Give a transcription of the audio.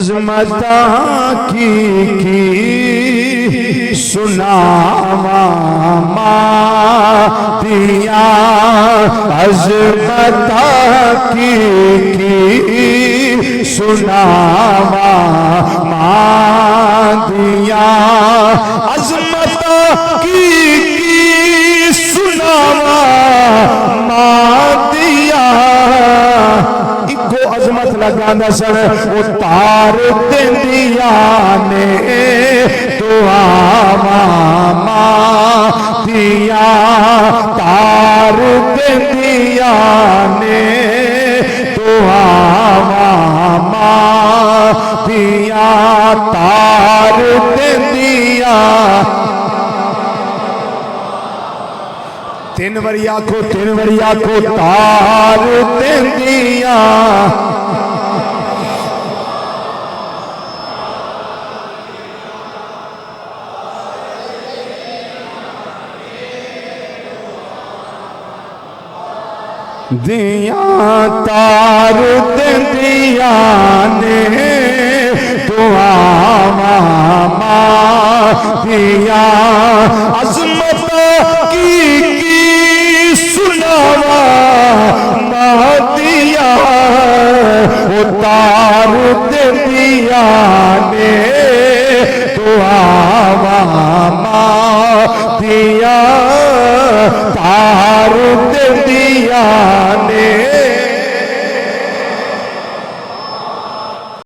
अज़मता की सुनावा दिया अज़मता की सुनावा दिया अज़मता की सुनावा दिया इको अजमत लगाना सन उतार दिया ने दुआवा दिया तार दिया ने दुआवा दिया तार दिया तीन बारी आखो तार दिया दिया तार दिया ने दुआवा दिया अज़मत की सुनावा दिया उतार दिया ने दुआवा दिया तार दिया